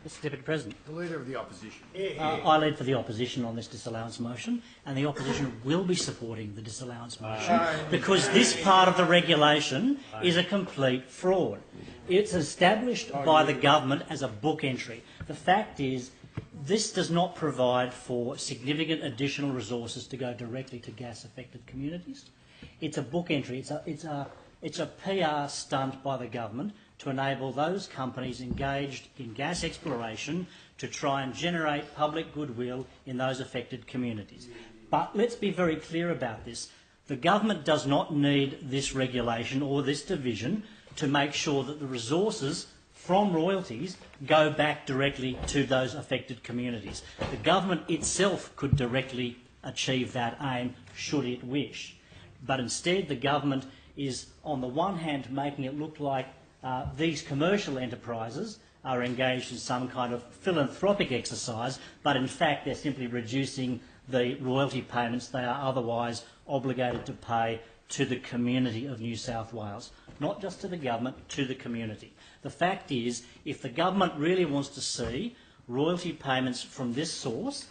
Mr Deputy President. The Leader of the Opposition. I lead for the opposition on this disallowance motion, and the opposition will be supporting the disallowance motion because this part of the regulation is a complete fraud. It's established by the government as a book entry. The fact is, this does not provide for significant additional resources to go directly to gas-affected communities. It's a book entry. It's a PR stunt by the government to enable those companies engaged in gas exploration to try and generate public goodwill in those affected communities. But let's be very clear about this. The government does not need this regulation or this division to make sure that the resources from royalties go back directly to those affected communities. The government itself could directly achieve that aim should it wish. But instead the government is on the one hand making it look like these commercial enterprises are engaged in some kind of philanthropic exercise, but in fact they're simply reducing the royalty payments they are otherwise obligated to pay to the community of New South Wales. Not just to the government, to the community. The fact is, if the government really wants to see royalty payments from this source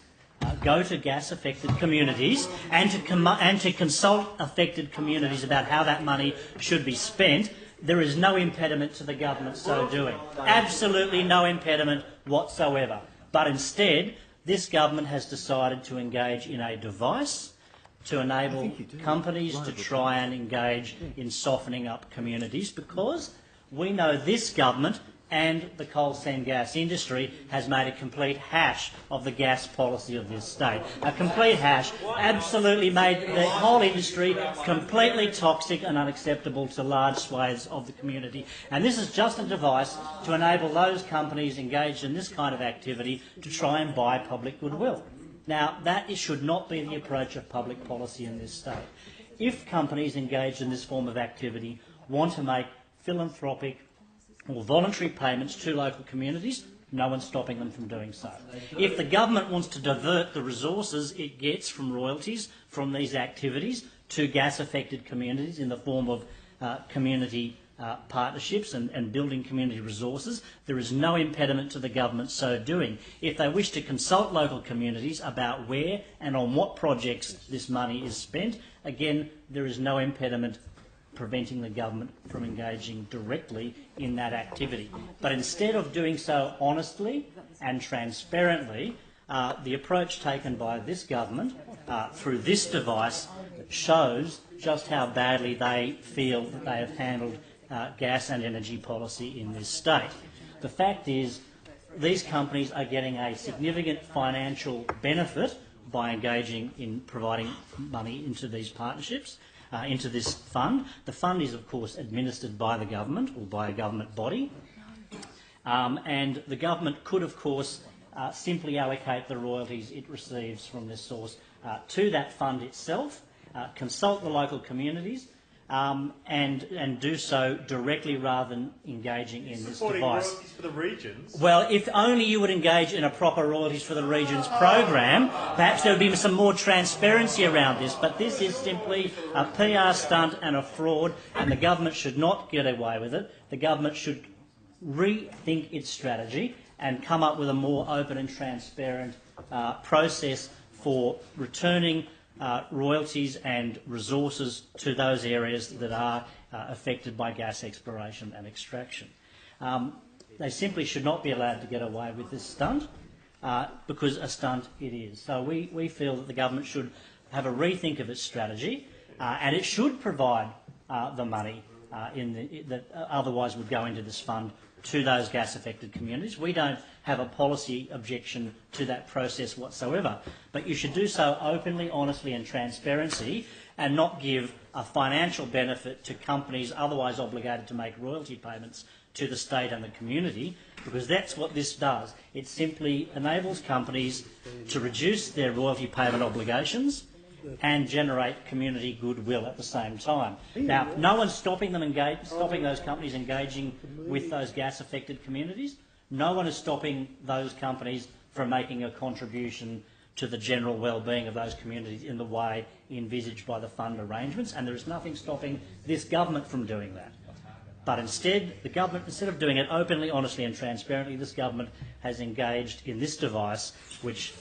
go to gas-affected communities and to consult affected communities about how that money should be spent, there is no impediment to the government so doing. Absolutely no impediment whatsoever. But instead, this government has decided to engage in a device to enable companies to try and engage in softening up communities, because we know this government and the coal seam gas industry has made a complete hash of the gas policy of this state. A complete hash, absolutely made the whole industry completely toxic and unacceptable to large swathes of the community. And this is just a device to enable those companies engaged in this kind of activity to try and buy public goodwill. Now, that should not be the approach of public policy in this state. If companies engaged in this form of activity want to make philanthropic or voluntary payments to local communities, no one's stopping them from doing so. If the government wants to divert the resources it gets from royalties from these activities to gas-affected communities in the form of community partnerships and building community resources, there is no impediment to the government so doing. If they wish to consult local communities about where and on what projects this money is spent, again, there is no impediment preventing the government from engaging directly in that activity. But instead of doing so honestly and transparently, the approach taken by this government through this device shows just how badly they feel that they have handled gas and energy policy in this state. The fact is, these companies are getting a significant financial benefit by engaging in providing money into these partnerships, into this fund. The fund is, of course, administered by the government or by a government body, and the government could, of course, simply allocate the royalties it receives from this source to that fund itself, consult the local communities, and do so directly rather than engaging in this device. Royalties for the regions? Well, if only you would engage in a proper royalties for the regions program, perhaps there would be some more transparency around this, but this is simply a PR stunt and a fraud, and the government should not get away with it. The government should rethink its strategy and come up with a more open and transparent process for returning royalties and resources to those areas that are affected by gas exploration and extraction. They simply should not be allowed to get away with this stunt, because a stunt it is. So we feel that the government should have a rethink of its strategy, and it should provide the money that otherwise would go into this fund to those gas-affected communities. We don't have a policy objection to that process whatsoever, but you should do so openly, honestly and transparency, and not give a financial benefit to companies otherwise obligated to make royalty payments to the state and the community, because that's what this does. It simply enables companies to reduce their royalty payment obligations and generate community goodwill at the same time. Now, no one's stopping those companies engaging with those gas-affected communities. No one is stopping those companies from making a contribution to the general well-being of those communities in the way envisaged by the fund arrangements, and there is nothing stopping this government from doing that. But instead, the government, instead of doing it openly, honestly and transparently, this government has engaged in this device which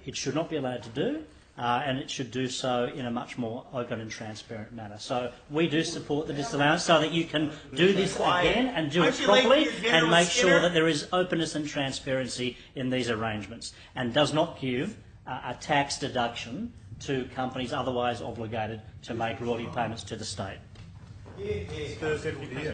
it should not be allowed to do, and it should do so in a much more open and transparent manner. So we do support the disallowance so that you can do this again and do it properly and make sure that there is openness and transparency in these arrangements, and does not give a tax deduction to companies otherwise obligated to make royalty payments to the state.